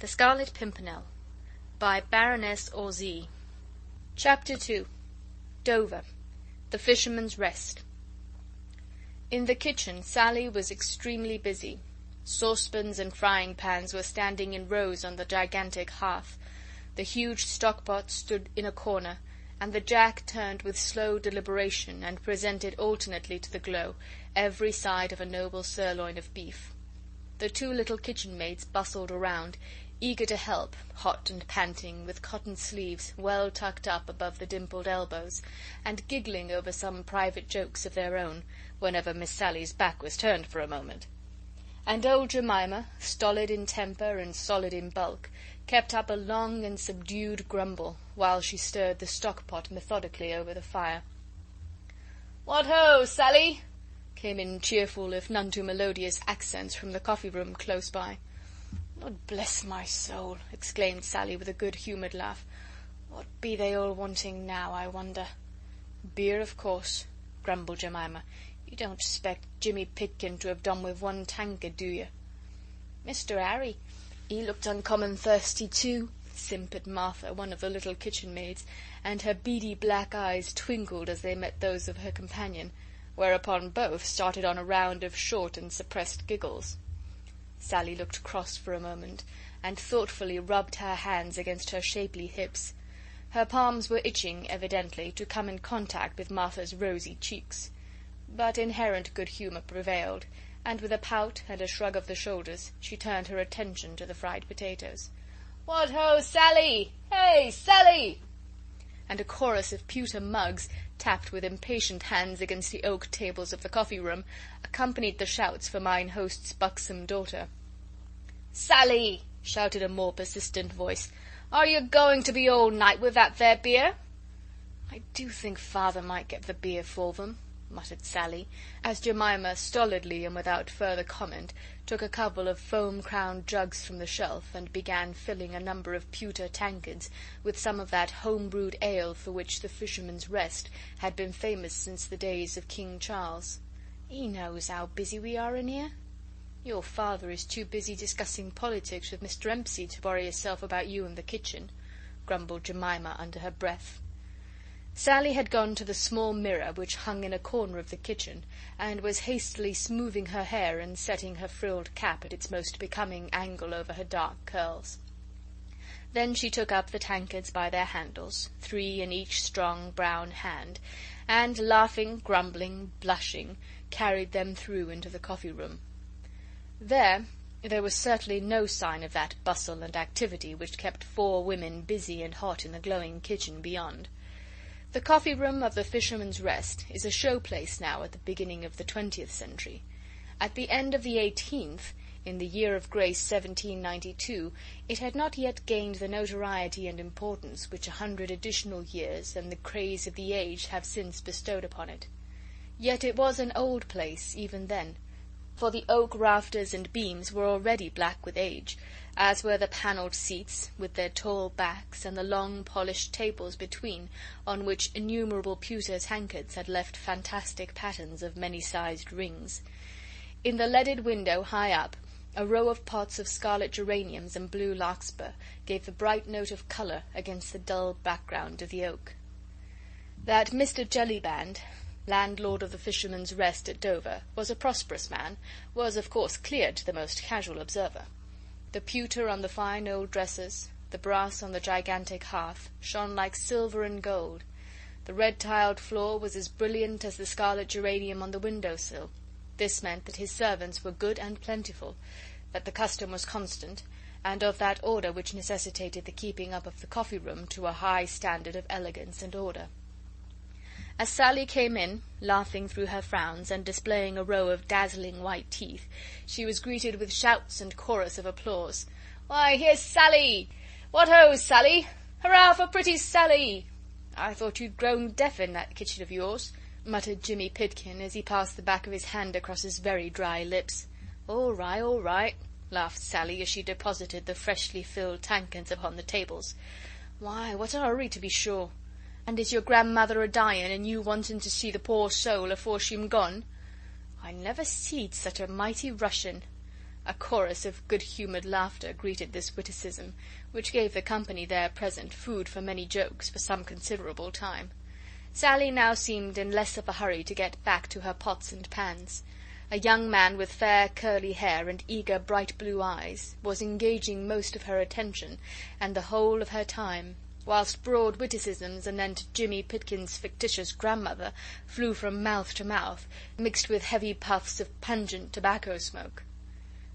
The Scarlet Pimpernel by Baroness Orsay. Chapter 2. Dover. The Fisherman's Rest. In the kitchen Sally was extremely busy. Saucepans and frying pans were standing in rows on the gigantic hearth. The huge stock-pot stood in a corner, and the jack turned with slow deliberation and presented alternately to the glow every side of a noble sirloin of beef. The two little kitchen maids bustled around, eager to help, hot and panting, with cotton sleeves well tucked up above the dimpled elbows, and giggling over some private jokes of their own, whenever Miss Sally's back was turned for a moment. And old Jemima, stolid in temper and solid in bulk, kept up a long and subdued grumble, while she stirred the stock-pot methodically over the fire. "What ho, Sally!" came in cheerful, if none too melodious accents from the coffee-room close by. "Lord bless my soul!" exclaimed Sally, with a good-humoured laugh. "What be they all wanting now, I wonder?" "Beer, of course," grumbled Jemima. "You don't 'spect Jimmy Pitkin to have done with one tankard, do you?" "Mr. Harry, he looked uncommon thirsty too," simpered Martha, one of the little kitchen maids, and her beady black eyes twinkled as they met those of her companion, whereupon both started on a round of short and suppressed giggles. Sally looked cross for a moment, and thoughtfully rubbed her hands against her shapely hips. Her palms were itching, evidently, to come in contact with Martha's rosy cheeks. But inherent good humour prevailed, and with a pout and a shrug of the shoulders she turned her attention to the fried potatoes. "What ho, Sally! Hey, Sally!" And a chorus of pewter mugs, tapped with impatient hands against the oak tables of the coffee-room, accompanied the shouts for mine host's buxom daughter. "Sally!" shouted a more persistent voice, "are you going to be all night with that there beer?" "I do think Father might get the beer for them," muttered Sally, as Jemima, stolidly and without further comment, took a couple of foam-crowned jugs from the shelf, and began filling a number of pewter tankards with some of that home-brewed ale for which the Fisherman's Rest had been famous since the days of King Charles. "He knows how busy we are in here." "Your father is too busy discussing politics with Mr. Empsey to worry himself about you in the kitchen," grumbled Jemima under her breath. Sally had gone to the small mirror which hung in a corner of the kitchen, and was hastily smoothing her hair and setting her frilled cap at its most becoming angle over her dark curls. Then she took up the tankards by their handles, 3 in each strong brown hand, and, laughing, grumbling, blushing, carried them through into the coffee-room. There was certainly no sign of that bustle and activity which kept 4 women busy and hot in the glowing kitchen beyond. The coffee-room of the Fisherman's Rest is a show-place now at the beginning of the 20th century. At the end of the 18th, in the year of grace 1792, it had not yet gained the notoriety and importance which 100 additional years and the craze of the age have since bestowed upon it. Yet it was an old place even then, for the oak rafters and beams were already black with age, as were the panelled seats, with their tall backs, and the long polished tables between, on which innumerable pewter tankards had left fantastic patterns of many-sized rings. In the leaded window high up, a row of pots of scarlet geraniums and blue larkspur gave the bright note of colour against the dull background of the oak. That Mr. Jellyband, landlord of the Fisherman's Rest at Dover, was a prosperous man, was of course clear to the most casual observer. The pewter on the fine old dressers, the brass on the gigantic hearth, shone like silver and gold. The red-tiled floor was as brilliant as the scarlet geranium on the window-sill. This meant that his servants were good and plentiful, that the custom was constant, and of that order which necessitated the keeping up of the coffee-room to a high standard of elegance and order. As Sally came in, laughing through her frowns, and displaying a row of dazzling white teeth, she was greeted with shouts and chorus of applause. "Why, here's Sally! What ho, Sally! Hurrah for pretty Sally!" "I thought you'd grown deaf in that kitchen of yours," muttered Jimmy Pitkin, as he passed the back of his hand across his very dry lips. All right," laughed Sally, as she deposited the freshly filled tankards upon the tables. "Why, what a hurry, to be sure! And is your grandmother a-dying, and you wanting to see the poor soul afore she'm gone?" "I never seed such a mighty Russian." A chorus of good-humoured laughter greeted this witticism, which gave the company there present food for many jokes for some considerable time. Sally now seemed in less of a hurry to get back to her pots and pans. A young man with fair curly hair and eager bright blue eyes was engaging most of her attention and the whole of her time, whilst broad witticisms anent Jimmy Pitkin's fictitious grandmother flew from mouth to mouth, mixed with heavy puffs of pungent tobacco smoke.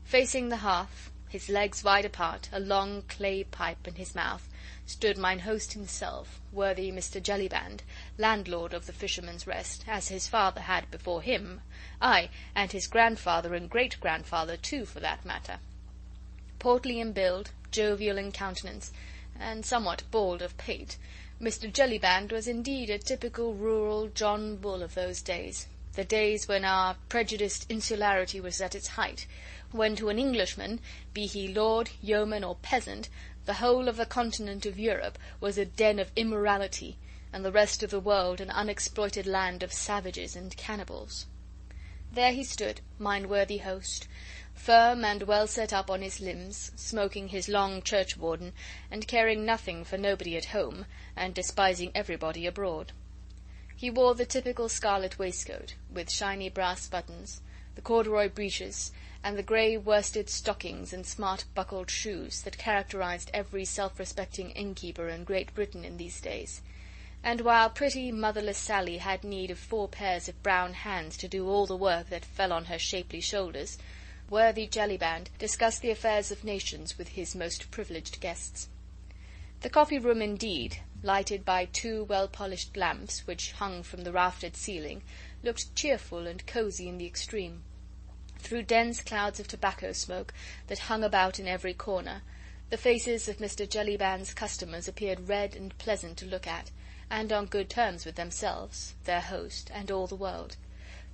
Facing the hearth, his legs wide apart, a long clay pipe in his mouth, stood mine host himself, worthy Mr. Jellyband, landlord of the Fisherman's Rest, as his father had before him, ay, and his grandfather and great-grandfather too, for that matter. Portly in build, jovial in countenance, and somewhat bald of pate, Mr. Jellyband was indeed a typical rural John Bull of those days, the days when our prejudiced insularity was at its height, when to an Englishman, be he lord, yeoman, or peasant, the whole of the continent of Europe was a den of immorality, and the rest of the world an unexploited land of savages and cannibals. There he stood, mine worthy host, firm and well set up on his limbs, smoking his long churchwarden, and caring nothing for nobody at home, and despising everybody abroad. He wore the typical scarlet waistcoat, with shiny brass buttons, the corduroy breeches, and the grey worsted stockings and smart buckled shoes that characterized every self-respecting innkeeper in Great Britain in these days. And while pretty motherless Sally had need of 4 pairs of brown hands to do all the work that fell on her shapely shoulders, worthy Jellyband discussed the affairs of nations with his most privileged guests. The coffee-room, indeed, lighted by 2 well-polished lamps which hung from the raftered ceiling, looked cheerful and cosy in the extreme. Through dense clouds of tobacco smoke that hung about in every corner, the faces of Mr. Jellyband's customers appeared red and pleasant to look at, and on good terms with themselves, their host, and all the world.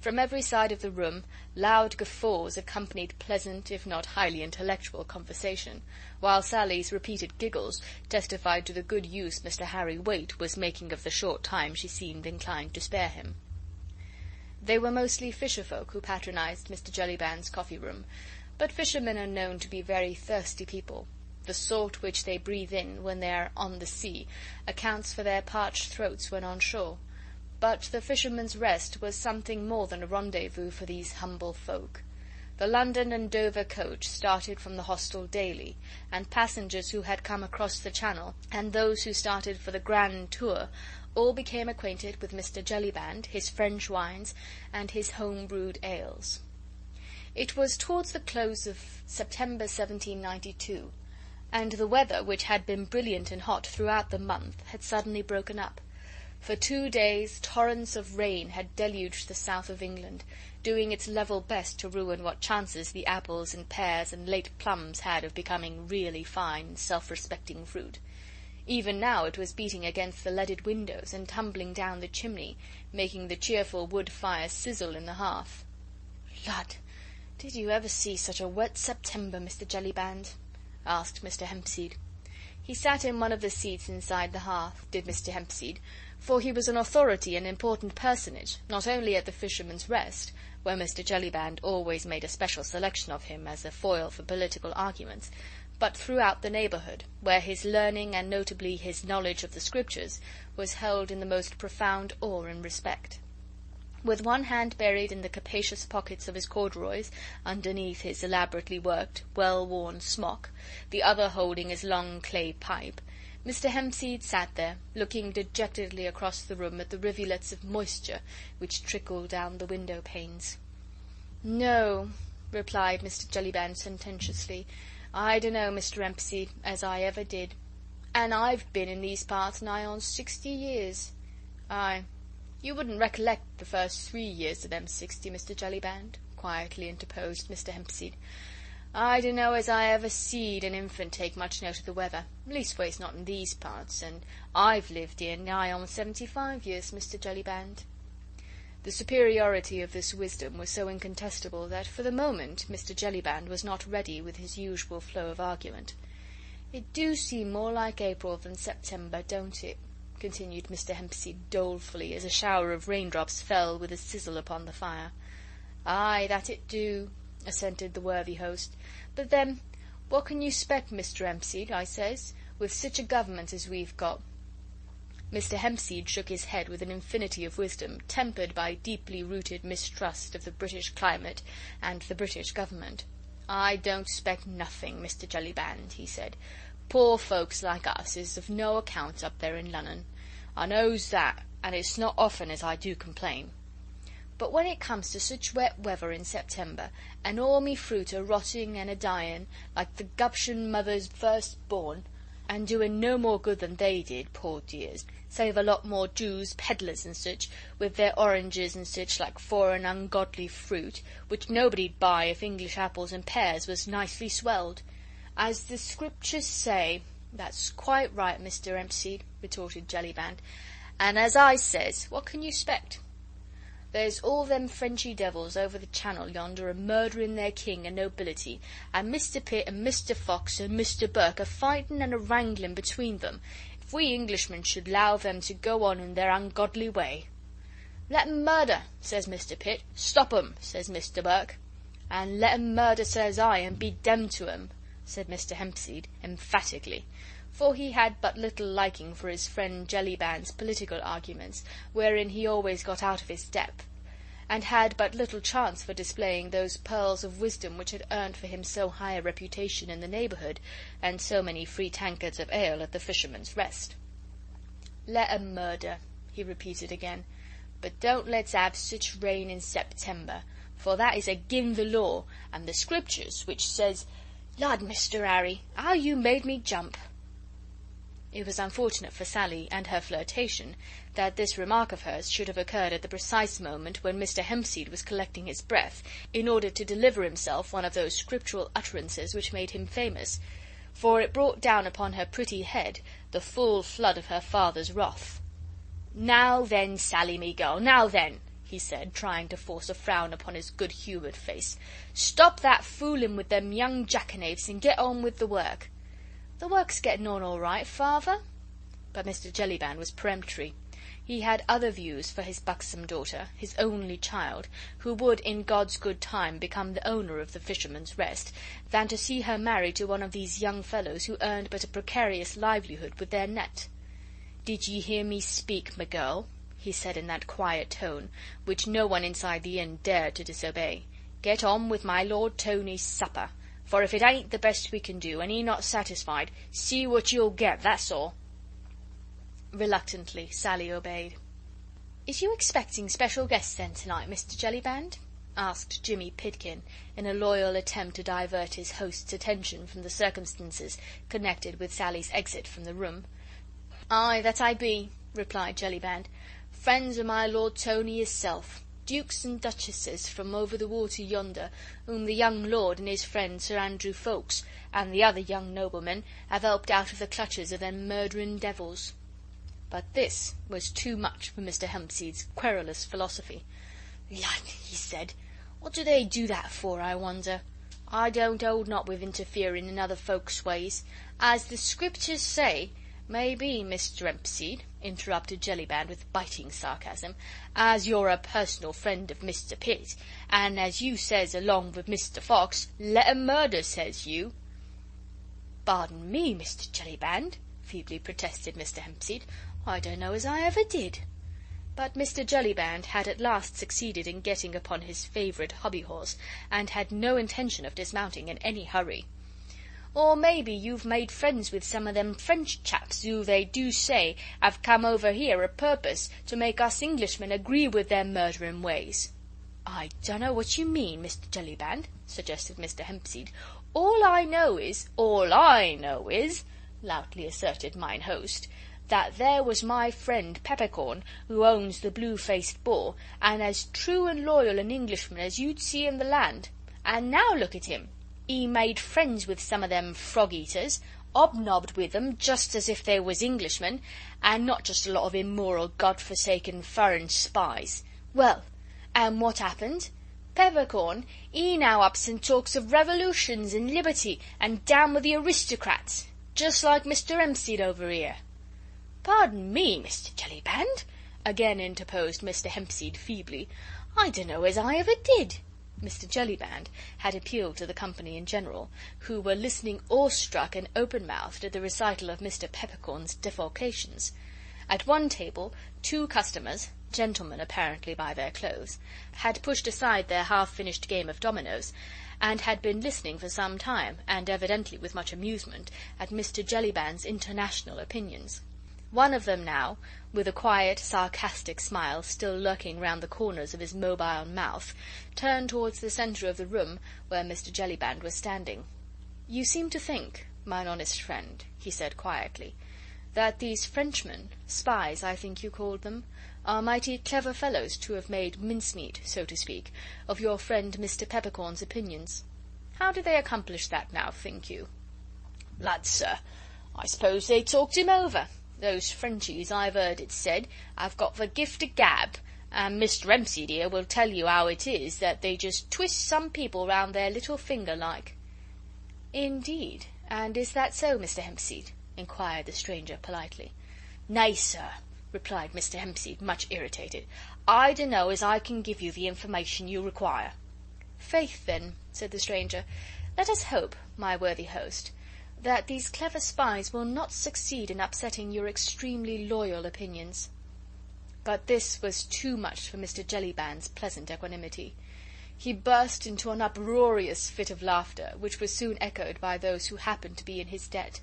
From every side of the room loud guffaws accompanied pleasant, if not highly intellectual, conversation, while Sally's repeated giggles testified to the good use Mr. Harry Waite was making of the short time she seemed inclined to spare him. They were mostly fisher-folk who patronized Mr. Jellyband's coffee-room, but fishermen are known to be very thirsty people. The salt which they breathe in when they are on the sea accounts for their parched throats when on shore. But the Fisherman's Rest was something more than a rendezvous for these humble folk. The London and Dover coach started from the hostel daily, and passengers who had come across the Channel, and those who started for the grand tour, all became acquainted with Mr. Jellyband, his French wines, and his home-brewed ales. It was towards the close of September 1792, and the weather, which had been brilliant and hot throughout the month, had suddenly broken up. For 2 days torrents of rain had deluged the south of England, doing its level best to ruin what chances the apples and pears and late plums had of becoming really fine, self-respecting fruit. Even now it was beating against the leaded windows and tumbling down the chimney, making the cheerful wood fire sizzle in the hearth. "Lud, did you ever see such a wet September, Mr. Jellyband?" asked Mr. Hempseed. He sat in one of the seats inside the hearth, did Mr. Hempseed, for he was an authority and important personage, not only at the Fisherman's Rest, where Mr. Jellyband always made a special selection of him as a foil for political arguments, but throughout the neighbourhood, where his learning, and notably his knowledge of the Scriptures, was held in the most profound awe and respect. With one hand buried in the capacious pockets of his corduroys, underneath his elaborately worked, well-worn smock, the other holding his long clay pipe, Mr. Hempseed sat there, looking dejectedly across the room at the rivulets of moisture which trickled down the window-panes. "No," replied Mr. Jellyband sententiously, "I dunno, Mr. Hempseed, as I ever did. And I've been in these parts nigh on 60 years. Aye, you wouldn't recollect the first 3 years of them 60, Mr. Jellyband," quietly interposed Mr. Hempseed. "I dunno as I ever seed an infant take much note of the weather, leastways not in these parts, and I've lived here nigh on 75 years, Mr. Jellyband." The superiority of this wisdom was so incontestable that, for the moment, Mr. Jellyband was not ready with his usual flow of argument. "It do seem more like April than September, don't it?" continued Mr. Hempseed dolefully, as a shower of raindrops fell with a sizzle upon the fire. "Aye, that it do. assented the worthy host. "But then, what can you 'spect, Mr. Hempseed," I says, "with sich a government as we've got?" Mr. Hempseed shook his head with an infinity of wisdom, tempered by deeply rooted mistrust of the British climate and the British government. "I don't 'spect nothing, Mr. Jellyband," he said. "Poor folks like us is of no account up there in Lunnon. I knows that, and it's not often as I do complain. But when it comes to such wet weather in September, and all me fruit a rotting and a dying, like the gumption mother's first born, and doing no more good than they did, poor dears, save a lot more Jews, peddlers and such, with their oranges and such like foreign ungodly fruit, which nobody'd buy if English apples and pears was nicely swelled. As the Scriptures say—" "That's quite right, Mr. Hempseed," retorted Jellyband. "And as I says, what can you 'spect? There's all them Frenchy devils over the Channel yonder a murdering their king and nobility, and Mr. Pitt and Mr. Fox and Mr. Burke a fighting and a wrangling between them, if we Englishmen should allow them to go on in their ungodly way. 'Let 'em murder,' says Mr. Pitt. 'Stop 'em,' says Mr. Burke. And 'let 'em murder,' says I, 'and be demmed to 'em,' said Mr. Hempseed, emphatically, for he had but little liking for his friend Jellyband's political arguments, wherein he always got out of his depth, and had but little chance for displaying those pearls of wisdom which had earned for him so high a reputation in the neighbourhood, and so many free tankards of ale at the Fisherman's Rest. 'Let 'em murder,' he repeated again, 'but don't let's have such rain in September, for that is agin the law, and the Scriptures, which says—' Lud, Mr. Harry, how you made me jump!" It was unfortunate for Sally and her flirtation that this remark of hers should have occurred at the precise moment when Mr. Hempseed was collecting his breath, in order to deliver himself one of those scriptural utterances which made him famous, for it brought down upon her pretty head the full flood of her father's wrath. "Now then, Sally, me girl, now then," he said, trying to force a frown upon his good-humoured face, "stop that fooling with them young jackanapes and get on with the work." "The work's getting on all right, Father." But Mr. Jellyband was peremptory. He had other views for his buxom daughter, his only child, who would in God's good time become the owner of the Fisherman's Rest, than to see her married to one of these young fellows who earned but a precarious livelihood with their net. "Did ye hear me speak, my girl?" he said in that quiet tone, which no one inside the inn dared to disobey. "Get on with my Lord Tony's supper, for if it ain't the best we can do, and he not satisfied, see what you'll get, that's all." Reluctantly Sally obeyed. "Is you expecting special guests then tonight, Mr. Jellyband?" asked Jimmy Pitkin, in a loyal attempt to divert his host's attention from the circumstances connected with Sally's exit from the room. "Aye, that I be," replied Jellyband. "Friends o' my Lord Tony hisself, dukes and duchesses from over the water yonder, whom the young lord and his friend Sir Andrew Ffoulkes, and the other young noblemen, have helped out of the clutches of them murdering devils." But this was too much for Mr. Hempseed's querulous philosophy. "Lud," he said, "what do they do that for, I wonder? I don't hold not with interfering in other folks' ways. As the Scriptures say—" "Maybe, Mr. Hempseed," interrupted Jellyband with biting sarcasm, "as you're a personal friend of Mr. Pitt, and as you says along with Mr. Fox, 'Let 'em murder,' says you." "Pardon me, Mr. Jellyband," feebly protested Mr. Hempseed, "I don't know as I ever did." But Mr. Jellyband had at last succeeded in getting upon his favourite hobby-horse, and had no intention of dismounting in any hurry. "Or maybe you've made friends with some of them French chaps who they do say have come over here a purpose to make us Englishmen agree with their murdering ways." "I dunno what you mean, Mr. Jellyband," suggested Mr. Hempseed. "All I know is," loudly asserted mine host, "that there was my friend Peppercorn, who owns the Blue-Faced Boar, and as true and loyal an Englishman as you'd see in the land. And now look at him. He made friends with some of them frog-eaters, hobnobbed with them just as if they was Englishmen, and not just a lot of immoral, God-forsaken furrin spies. Well, and what happened? Peppercorn, he now ups and talks of revolutions and liberty, and down with the aristocrats, just like Mr. Hempseed over here." "Pardon me, Mr. Jellyband," again interposed Mr. Hempseed feebly, "I dunno as I ever did." Mr. Jellyband had appealed to the company in general, who were listening awestruck and open-mouthed at the recital of Mr. Peppercorn's defalcations. At one table, 2 customers, gentlemen apparently by their clothes, had pushed aside their half-finished game of dominoes, and had been listening for some time, and evidently with much amusement, at Mr. Jellyband's international opinions. One of them now, with a quiet, sarcastic smile still lurking round the corners of his mobile mouth, turned towards the centre of the room where Mr. Jellyband was standing. "You seem to think, mine honest friend," he said quietly, "that these Frenchmen, spies I think you called them, are mighty clever fellows to have made mincemeat, so to speak, of your friend Mr. Peppercorn's opinions. How did they accomplish that now, think you?" "Lud, sir, I suppose they talked him over. Those Frenchies, I've heard it said, have got the gift of gab, and Mr. Hempseed here will tell you how it is that they just twist some people round their little finger like." "Indeed, and is that so, Mr. Hempseed?" inquired the stranger politely. "Nay, sir," replied Mr. Hempseed, much irritated, "I dunno as I can give you the information you require." "Faith, then," said the stranger, "let us hope, my worthy host, that these clever spies will not succeed in upsetting your extremely loyal opinions." But this was too much for Mr. Jellyband's pleasant equanimity. He burst into an uproarious fit of laughter, which was soon echoed by those who happened to be in his debt.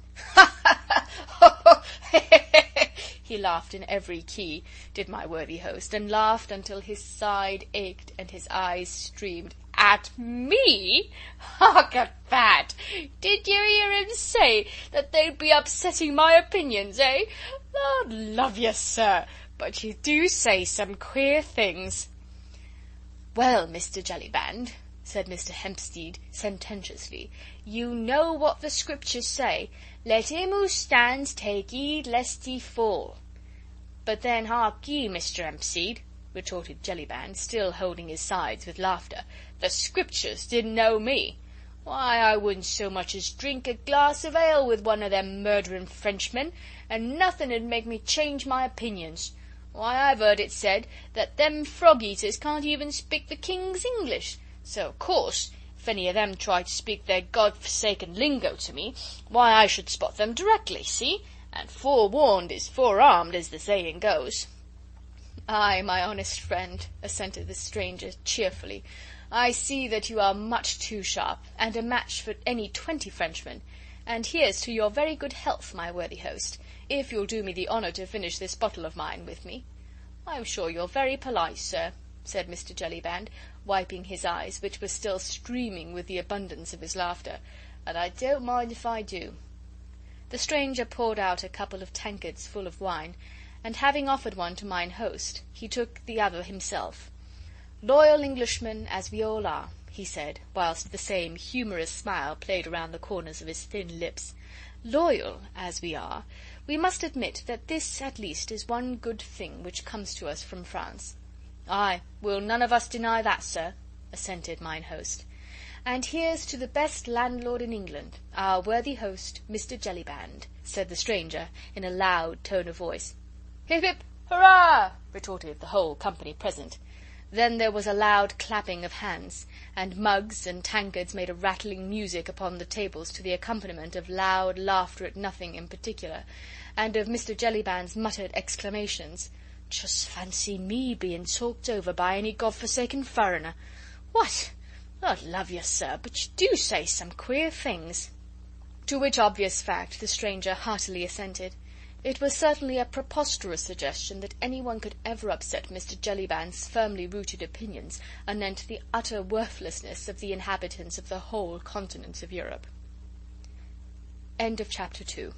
He laughed in every key, did my worthy host, and laughed until his side ached and his eyes streamed. "At me? Hark at that! Did you hear him say that they'd be upsetting my opinions, eh? Lord love you, sir, but you do say some queer things." "Well, Mr. Jellyband," said Mr. Hempseed sententiously, "you know what the Scriptures say, 'Let him who stands take heed lest he fall.'" "But then, hark ye, Mr. Hempseed," retorted Jellyband, still holding his sides with laughter, "the Scriptures didn't know me. Why, I wouldn't so much as drink a glass of ale with one of them murdering Frenchmen, and nothing 'ud make me change my opinions. Why, I've heard it said that them frog-eaters can't even speak the King's English, so, of course, if any of them tried to speak their God-forsaken lingo to me, why, I should spot them directly, see? And forewarned is forearmed, as the saying goes." "Ay, my honest friend," assented the stranger cheerfully, "I see that you are much too sharp, and a match for any 20 Frenchmen. And here's to your very good health, my worthy host, if you'll do me the honour to finish this bottle of mine with me." "I'm sure you're very polite, sir," said Mr. Jellyband, wiping his eyes, which were still streaming with the abundance of his laughter, "and I don't mind if I do." The stranger poured out a couple of tankards full of wine, and having offered one to mine host, he took the other himself. "Loyal Englishmen as we all are," he said, whilst the same humorous smile played around the corners of his thin lips, "loyal as we are, we must admit that this at least is one good thing which comes to us from France." "Ay, we'll none of us deny that, sir," assented mine host. "And here's to the best landlord in England, our worthy host, Mr. Jellyband," said the stranger, in a loud tone of voice. "Hip, hip, hurrah!" retorted the whole company present. Then there was a loud clapping of hands, and mugs and tankards made a rattling music upon the tables to the accompaniment of loud laughter at nothing in particular, and of Mr. Jellyband's muttered exclamations. "Just fancy me being talked over by any God-forsaken foreigner! What? Lord love you, sir, but you do say some queer things." To which obvious fact the stranger heartily assented. It was certainly a preposterous suggestion that anyone could ever upset Mr. Jellyband's firmly rooted opinions anent the utter worthlessness of the inhabitants of the whole continent of Europe. End of chapter 2.